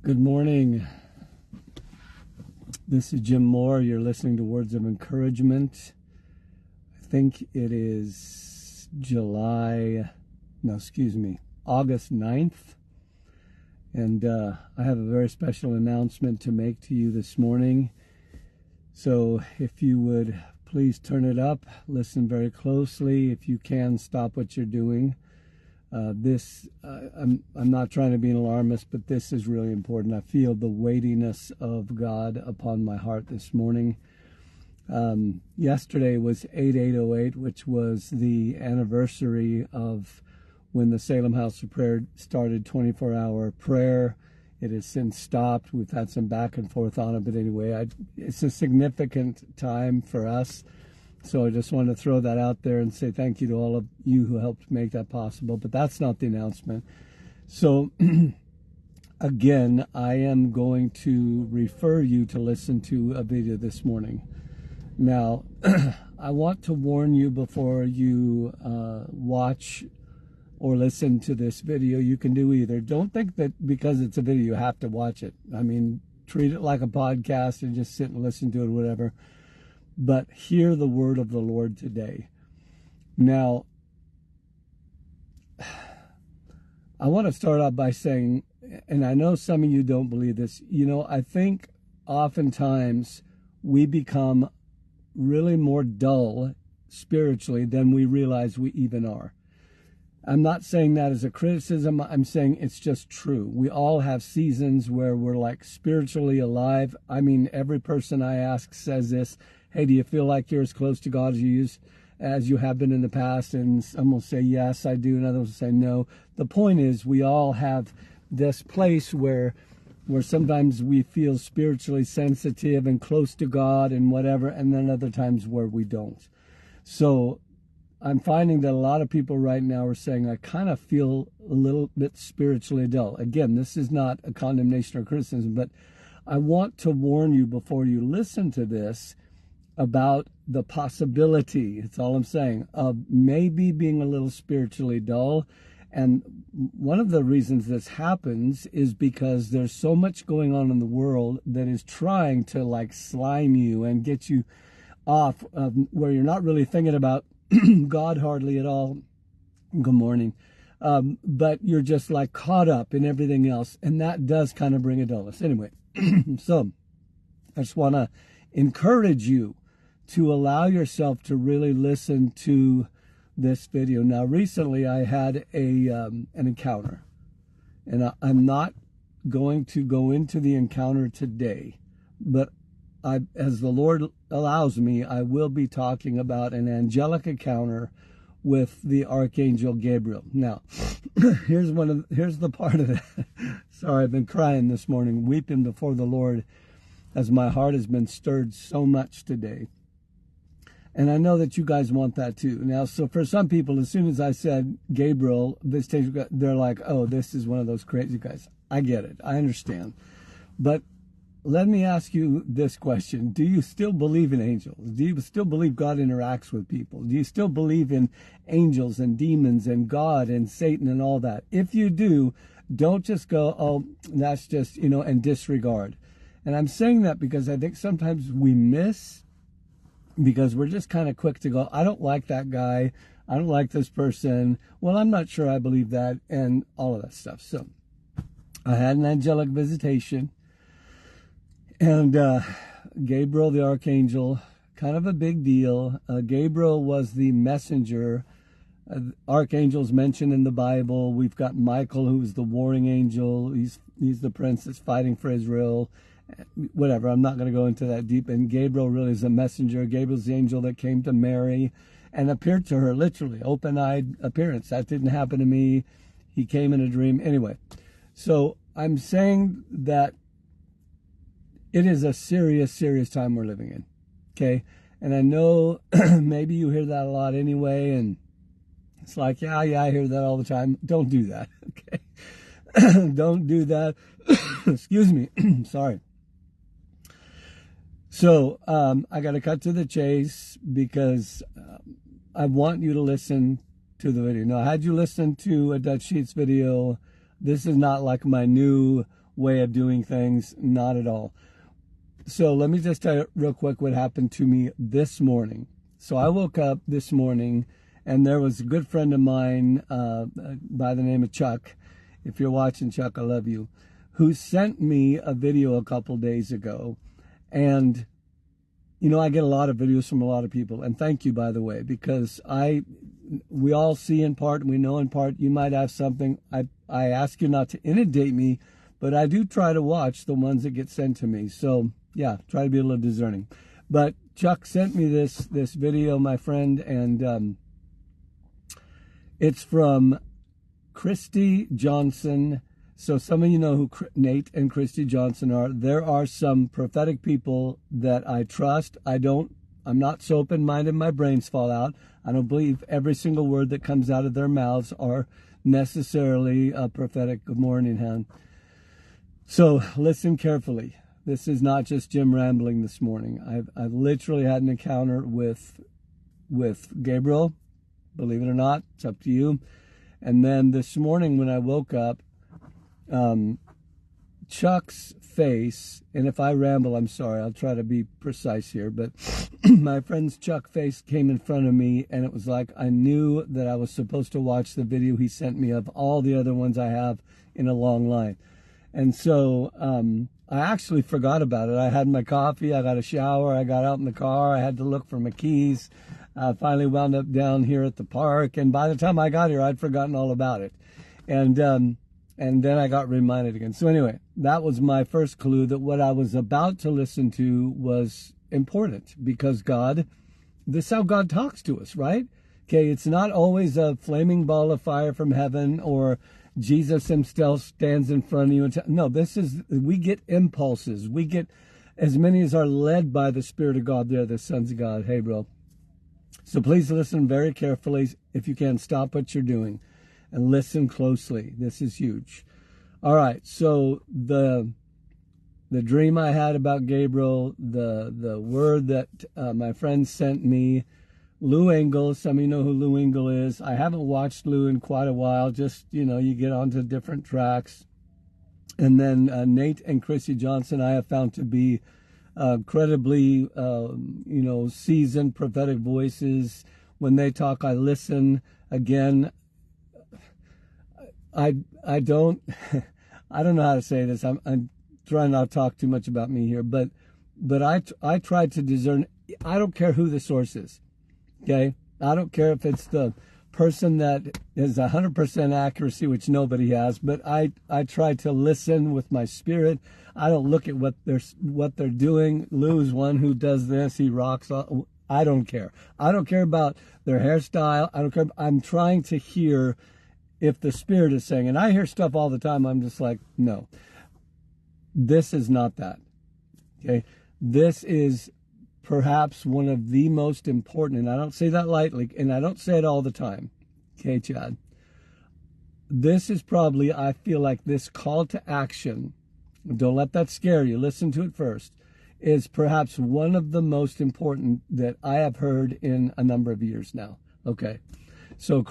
Good morning. This is Jim Moore. You're listening to Words of Encouragement. I think it is August 9th. And I have a very special announcement to make to you this morning. So if you would please turn it up, listen very closely. If you can, stop what you're doing. I'm not trying to be an alarmist, but this is really important. I feel the weightiness of God upon my heart this morning. Yesterday was 8/8/08, which was the anniversary of when the Salem House of Prayer started 24-hour prayer. It has since stopped. We've had some back and forth on it, but anyway, it's a significant time for us. So I just want to throw that out there and say thank you to all of you who helped make that possible. But that's not the announcement. So again, I am going to refer you to listen to a video this morning. Now, I want to warn you before you watch or listen to this video. You can do either. Don't think that because it's a video you have to watch it. I mean, treat it like a podcast and just sit and listen to it, whatever. But hear the word of the Lord today. Now, I want to start out by saying, and I know some of you don't believe this, I think oftentimes we become really more dull spiritually than we realize we even are. I'm not saying that as a criticism. I'm saying it's just true. We all have seasons where we're like spiritually alive. I mean, every person I ask says this. Hey, do you feel like you're as close to God as you have been in the past? And some will say, yes, I do. And others will say, no. The point is, we all have this place where sometimes we feel spiritually sensitive and close to God and whatever, and then other times where we don't. So I'm finding that a lot of people right now are saying, I kind of feel a little bit spiritually dull. Again, this is not a condemnation or criticism, but I want to warn you before you listen to this about the possibility, it's all I'm saying, of maybe being a little spiritually dull. And one of the reasons this happens is because there's so much going on in the world that is trying to like slime you and get you off of where you're not really thinking about God hardly at all. Good morning. But you're just like caught up in everything else. And that does kind of bring a dullness. Anyway, so I just want to encourage you to allow yourself to really listen to this video. Now, recently I had an encounter, and I'm not going to go into the encounter today, but as the Lord allows me, I will be talking about an angelic encounter with the Archangel Gabriel. Now, here's the part of it. Sorry, I've been crying this morning, weeping before the Lord as my heart has been stirred so much today. And I know that you guys want that too. Now, so for some people, as soon as I said Gabriel, they're like, oh, this is one of those crazy guys. I get it. I understand. But let me ask you this question. Do you still believe in angels? Do you still believe God interacts with people? Do you still believe in angels and demons and God and Satan and all that? If you do, don't just go, oh, that's just, and disregard. And I'm saying that because I think sometimes we miss, because we're just kind of quick to go, I don't like that guy. I don't like this person. Well, I'm not sure I believe that, and all of that stuff. So I had an angelic visitation. And Gabriel, the archangel, kind of a big deal. Gabriel was the messenger. Archangels mentioned in the Bible. We've got Michael, who's the warring angel. He's the prince that's fighting for Israel. Whatever, I'm not going to go into that deep. And Gabriel really is a messenger. Gabriel's the angel that came to Mary and appeared to her, literally, open-eyed appearance. That didn't happen to me. He came in a dream. Anyway, so I'm saying that it is a serious, serious time we're living in, okay? And I know maybe you hear that a lot anyway, and it's like, yeah, I hear that all the time. Don't do that, okay? Don't do that. Excuse me. Sorry. So I got to cut to the chase because I want you to listen to the video. Now, had you listened to a Dutch Sheets video, this is not like my new way of doing things. Not at all. So let me just tell you real quick what happened to me this morning. So I woke up this morning, and there was a good friend of mine by the name of Chuck. If you're watching, Chuck, I love you, who sent me a video a couple days ago. And, you know, I get a lot of videos from a lot of people. And thank you, by the way, because we all see in part and we know in part. You might have something. I ask you not to inundate me, but I do try to watch the ones that get sent to me. So, yeah, try to be a little discerning. But Chuck sent me this video, my friend, and it's from Christy Johnston. So some of you know who Nate and Christy Johnston are. There are some prophetic people that I trust. I'm not so open-minded my brains fall out. I don't believe every single word that comes out of their mouths are necessarily prophetic. Good morning, hon. So listen carefully. This is not just Jim rambling this morning. I've literally had an encounter with Gabriel. Believe it or not, it's up to you. And then this morning when I woke up, Chuck's face, and if I ramble, I'm sorry, I'll try to be precise here, but my friend's Chuck face came in front of me, and it was like I knew that I was supposed to watch the video he sent me of all the other ones I have in a long line. And so I actually forgot about it. I had my coffee, I got a shower, I got out in the car, I had to look for my keys. I finally wound up down here at the park, and by the time I got here, I'd forgotten all about it. And then I got reminded again. So anyway, that was my first clue that what I was about to listen to was important, because this is how God talks to us, right? Okay, it's not always a flaming ball of fire from heaven or Jesus himself stands in front of you. No, we get impulses. We get as many as are led by the Spirit of God. They're the sons of God. Hey, bro. So please listen very carefully. If you can, stop what you're doing and listen closely. This is huge. All right. So the dream I had about Gabriel, the word that my friend sent me, Lou Engle, some of you know who Lou Engle is. I haven't watched Lou in quite a while. Just, you know, you get onto different tracks. And then Nate and Christy Johnston, I have found to be incredibly, seasoned prophetic voices. When they talk, I listen. Again, I don't know how to say this. I'm trying not to talk too much about me here, but I try to discern. I don't care who the source is. Okay, I don't care if it's the person that is 100% accuracy, which nobody has, but I try to listen with my spirit. I don't look at what they're doing. Lou's one who does this. He rocks. I don't care. I don't care about their hairstyle. I don't care. I'm trying to hear if the Spirit is saying, and I hear stuff all the time. I'm just like, no, this is not that. Okay, this is perhaps one of the most important, and I don't say that lightly, and I don't say it all the time. Okay, Chad. This is probably, I feel like this call to action, don't let that scare you, listen to it first, is perhaps one of the most important that I have heard in a number of years now. Okay, so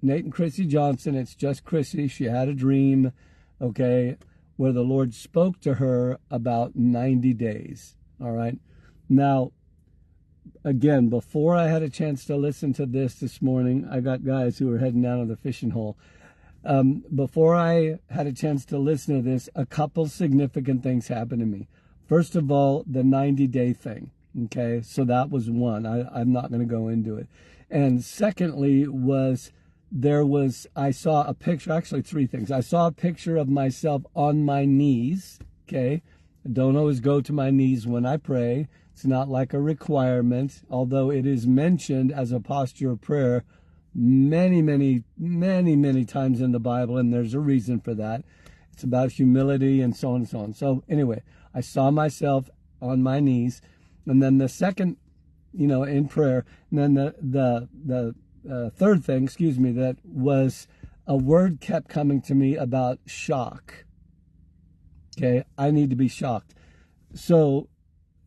Nate and Christy Johnston, it's just Christy. She had a dream, okay, where the Lord spoke to her about 90 days, all right? Now, again, before I had a chance to listen to this morning, I got guys who were heading down to the fishing hole. Before I had a chance to listen to this, a couple significant things happened to me. First of all, the 90-day thing, okay? So that was one. I'm not going to go into it. And secondly I saw a picture, actually three things. I saw a picture of myself on my knees, okay? I don't always go to my knees when I pray. It's not like a requirement, although it is mentioned as a posture of prayer many, many, many, many times in the Bible, and there's a reason for that. It's about humility and so on and so on. So anyway, I saw myself on my knees, and then the second, in prayer, and then the third thing, that was a word kept coming to me about shock. Okay, I need to be shocked. So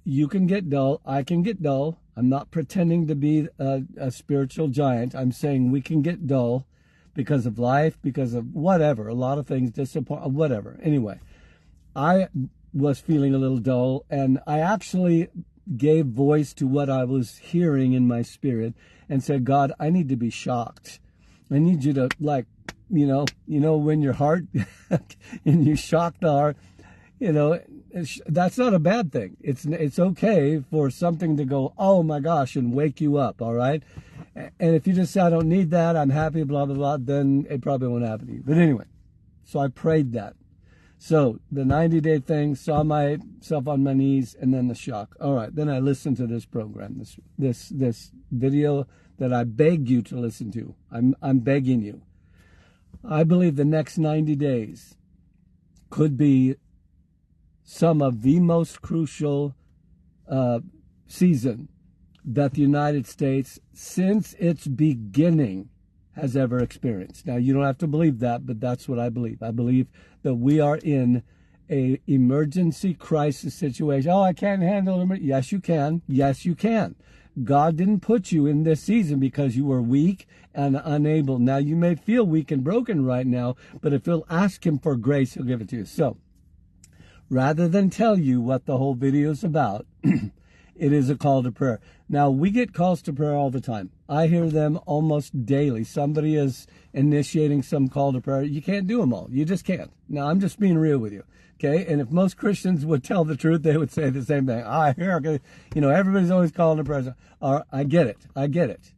you can get dull. I can get dull. I'm not pretending to be a spiritual giant. I'm saying we can get dull because of life, because of whatever, a lot of things, disappointment, whatever. Anyway, I was feeling a little dull, and I actually gave voice to what I was hearing in my spirit and said, God, I need to be shocked. I need you to, like, you know, when your heart and you shock the heart, you know, that's not a bad thing. It's okay for something to go, oh my gosh, and wake you up, all right? And if you just say, I don't need that, I'm happy, blah, blah, blah, then it probably won't happen to you. But anyway, so I prayed that. So the 90-day thing, saw myself on my knees, and then the shock. All right, then I listened to this program, this video that I beg you to listen to. I'm begging you. I believe the next 90 days could be some of the most crucial season that the United States, since its beginning, has ever experienced. Now, you don't have to believe that, but that's what I believe. I believe that we are in a emergency crisis situation. Oh, I can't handle it. Yes, you can. Yes, you can. God didn't put you in this season because you were weak and unable. Now, you may feel weak and broken right now, but if you'll ask him for grace, he'll give it to you. So, rather than tell you what the whole video is about, it is a call to prayer. Now, we get calls to prayer all the time. I hear them almost daily. Somebody is initiating some call to prayer. You can't do them all. You just can't. Now, I'm just being real with you, okay? And if most Christians would tell the truth, they would say the same thing. I hear, you know, everybody's always calling to prayer. I get it. I get it,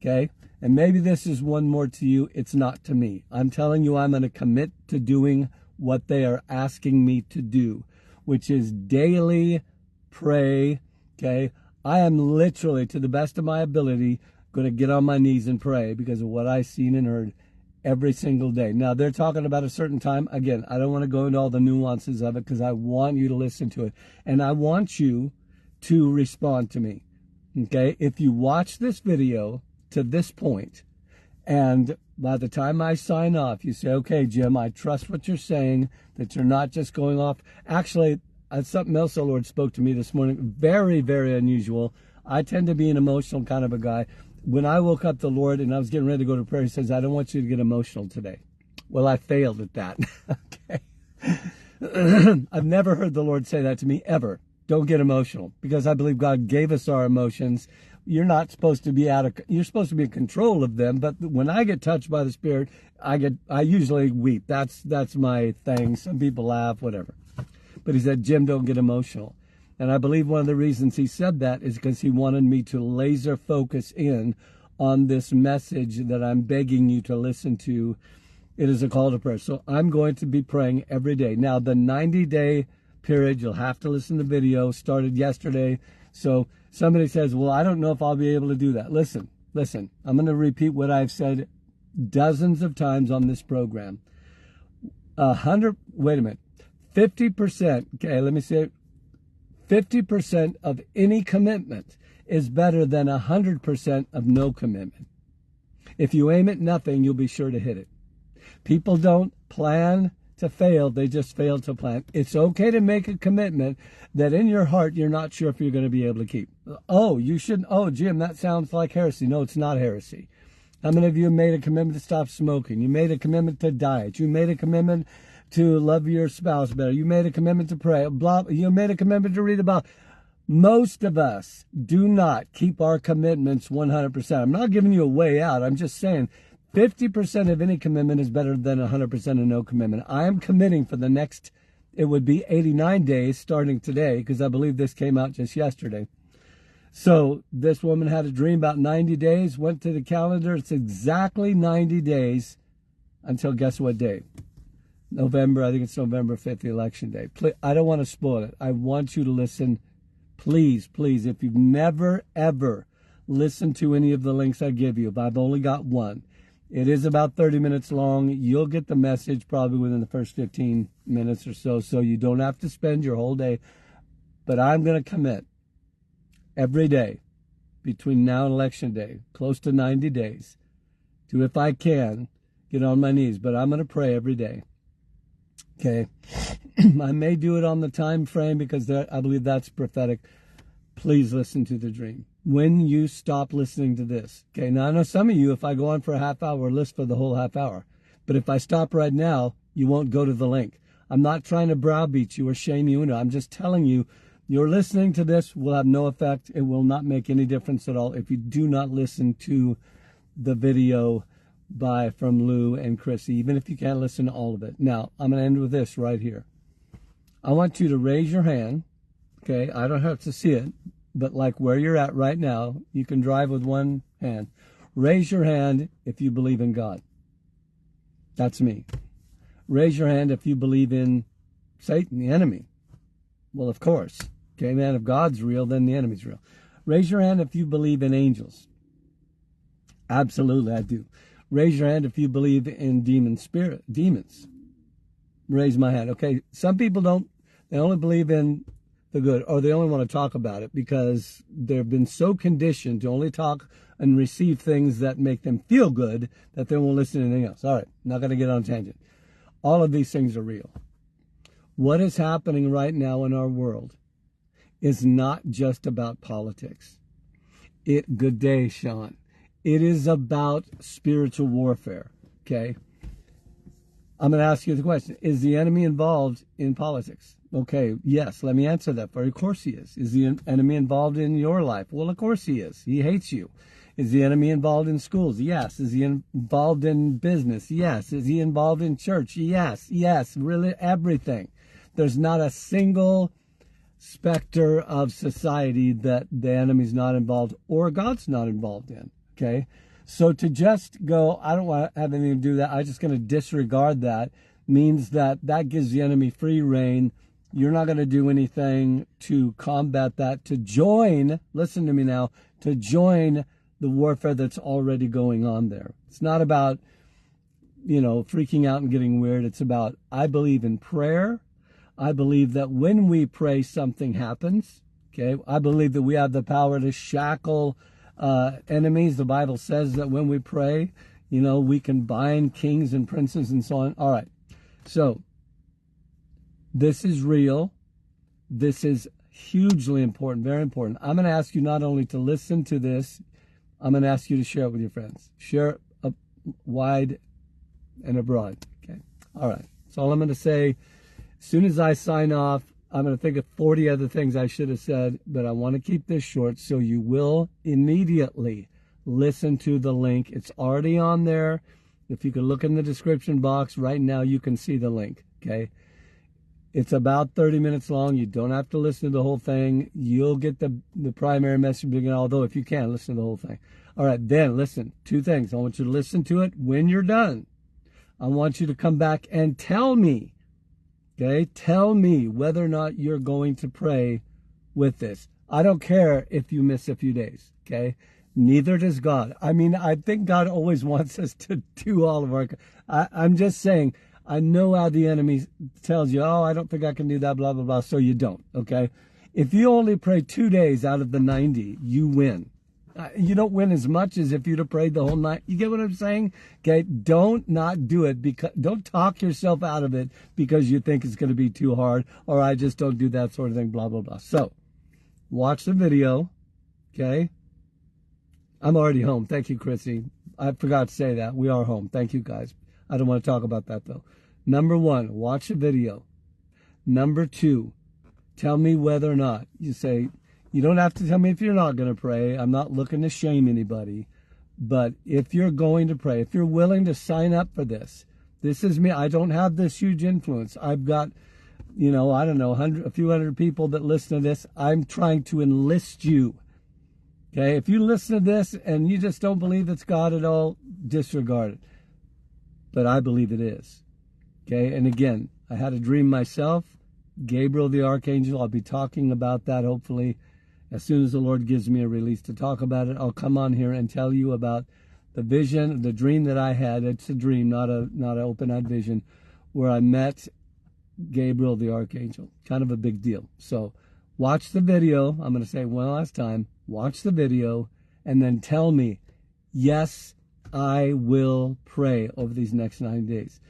okay? And maybe this is one more to you. It's not to me. I'm telling you, I'm going to commit to doing what they are asking me to do, which is daily pray, okay? I am literally, to the best of my ability, going to get on my knees and pray because of what I've seen and heard every single day. Now, they're talking about a certain time. Again, I don't want to go into all the nuances of it because I want you to listen to it. And I want you to respond to me, okay? If you watch this video to this point, and by the time I sign off, you say, okay, Jim, I trust what you're saying, that you're not just going off. Actually, something else the Lord spoke to me this morning, very, very unusual. I tend to be an emotional kind of a guy. When I woke up, the Lord, and I was getting ready to go to prayer, he says, I don't want you to get emotional today. Well, I failed at that. Okay. I've never heard the Lord say that to me, ever. Don't get emotional, because I believe God gave us our emotions. You're not supposed to be you're supposed to be in control of them, but when I get touched by the Spirit, I usually weep. That's my thing. Some people laugh, whatever. But he said, Jim, don't get emotional. And I believe one of the reasons he said that is because he wanted me to laser focus in on this message that I'm begging you to listen to. It is a call to prayer. So I'm going to be praying every day. Now, the 90-day period, you'll have to listen to the video, started yesterday. So somebody says, well, I don't know if I'll be able to do that. Listen, I'm going to repeat what I've said dozens of times on this program. 50%, okay, let me say it. 50% of any commitment is better than 100% of no commitment. If you aim at nothing, you'll be sure to hit it. People don't plan to fail, they just fail to plan. It's okay to make a commitment that in your heart you're not sure if you're going to be able to keep. Oh, you shouldn't. Oh, Jim, that sounds like heresy. No, it's not heresy. How many of you made a commitment to stop smoking? You made a commitment to diet. You made a commitment to love your spouse better. You made a commitment to pray. You made a commitment to read about. Most of us do not keep our commitments 100%. I'm not giving you a way out. I'm just saying 50% of any commitment is better than 100% of no commitment. I am committing for the next, it would be 89 days starting today, because I believe this came out just yesterday. So this woman had a dream about 90 days, went to the calendar. It's exactly 90 days until guess what day? November, I think it's November 5th, the election day. I don't want to spoil it. I want you to listen. Please, please, if you've never, ever listened to any of the links I give you, if I've only got one, it is about 30 minutes long. You'll get the message probably within the first 15 minutes or so, so you don't have to spend your whole day. But I'm going to commit every day between now and election day, close to 90 days, to, if I can, get on my knees. But I'm going to pray every day. Okay, I may do it on the time frame because I believe that's prophetic. Please listen to the dream. When you stop listening to this, okay, now I know some of you, if I go on for a half hour, listen for the whole half hour. But if I stop right now, you won't go to the link. I'm not trying to browbeat you or shame you. No, I'm just telling you, your listening to this will have no effect. It will not make any difference at all if you do not listen to the video from Lou and Chrissy, even if you can't listen to all of it. Now, I'm going to end with this right here. I want you to raise your hand. Okay, I don't have to see it, but like where you're at right now, you can drive with one hand. Raise your hand if you believe in God. That's me. Raise your hand if you believe in Satan, the enemy. Well, of course. Okay, man, if God's real, then the enemy's real. Raise your hand if you believe in angels. Absolutely, I do. Raise your hand if you believe in demons. Raise my hand. Okay, some people don't. They only believe in the good, or they only want to talk about it because they've been so conditioned to only talk and receive things that make them feel good that they won't listen to anything else. All right, not going to get on a tangent. All of these things are real. What is happening right now in our world is not just about politics. Good day, Sean. It is about spiritual warfare, okay? I'm going to ask you the question. Is the enemy involved in politics? Okay, yes, let me answer that for you. Of course he is. Is the enemy involved in your life? Well, of course he is. He hates you. Is the enemy involved in schools? Yes. Is he involved in business? Yes. Is he involved in church? Yes, yes, really everything. There's not a single specter of society that the enemy's not involved or God's not involved in, okay? So to just go, I don't want to have anything to do with that, I'm just going to disregard that, means that gives the enemy free reign. You're not going to do anything to combat that, to join, listen to me now, to join the warfare that's already going on there. It's not about, freaking out and getting weird. It's about, I believe in prayer. I believe that when we pray, something happens. Okay, I believe that we have the power to shackle enemies. The Bible says that when we pray, we can bind kings and princes and so on. All right, so this is real. This is hugely important, very important. I'm going to ask you not only to listen to this, I'm going to ask you to share it with your friends. Share it wide and abroad. Okay, all right. That's all I'm going to say. As soon as I sign off, I'm going to think of 40 other things I should have said, but I want to keep this short, so you will immediately listen to the link. It's already on there. If you can look in the description box right now, you can see the link, okay? It's about 30 minutes long. You don't have to listen to the whole thing. You'll get the primary message, although if you can, listen to the whole thing. All right, then listen, 2 things. I want you to listen to it. When you're done, I want you to come back and tell me, okay? Tell me whether or not you're going to pray with this. I don't care if you miss a few days, okay? Neither does God. I mean, I think God always wants us to do all of our... I'm just saying, I know how the enemy tells you, oh, I don't think I can do that, blah, blah, blah, so you don't, okay? If you only pray 2 days out of the 90, you win. You don't win as much as if you'd have prayed the whole night. You get what I'm saying? Okay, don't not do it. Don't talk yourself out of it because you think it's going to be too hard, or I just don't do that sort of thing, blah, blah, blah. So, watch the video, okay? I'm already home. Thank you, Chrissy. I forgot to say that. We are home. Thank you, guys. I don't want to talk about that, though. Number 1, watch the video. Number 2, tell me whether or not. You say, you don't have to tell me if you're not going to pray. I'm not looking to shame anybody. But if you're going to pray, if you're willing to sign up for this, this is me. I don't have this huge influence. I've got, I don't know, a few hundred people that listen to this. I'm trying to enlist you. Okay, if you listen to this and you just don't believe it's God at all, disregard it. But I believe it is. Okay, and again, I had a dream myself. Gabriel the Archangel, I'll be talking about that hopefully. As soon as the Lord gives me a release to talk about it, I'll come on here and tell you about the vision, the dream that I had. It's a dream, not an open-eyed vision, where I met Gabriel the Archangel. Kind of a big deal. So watch the video. I'm going to say one last time. Watch the video and then tell me, yes, I will pray over these next 90 days.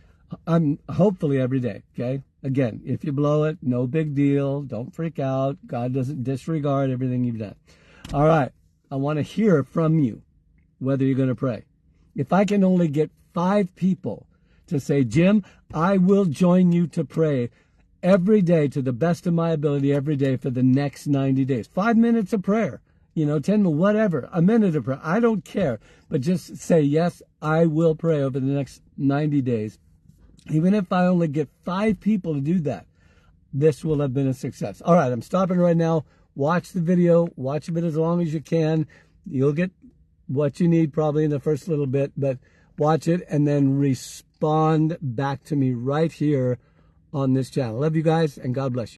I'm hopefully every day, okay? Again, if you blow it, no big deal. Don't freak out. God doesn't disregard everything you've done. All right. I want to hear from you whether you're going to pray. If I can only get 5 people to say, Jim, I will join you to pray every day to the best of my ability every day for the next 90 days. 5 minutes of prayer, 10 minutes, whatever, a minute of prayer. I don't care. But just say, yes, I will pray over the next 90 days. Even if I only get 5 people to do that, this will have been a success. All right, I'm stopping right now. Watch the video. Watch a bit as long as you can. You'll get what you need probably in the first little bit, but watch it and then respond back to me right here on this channel. Love you guys, and God bless you.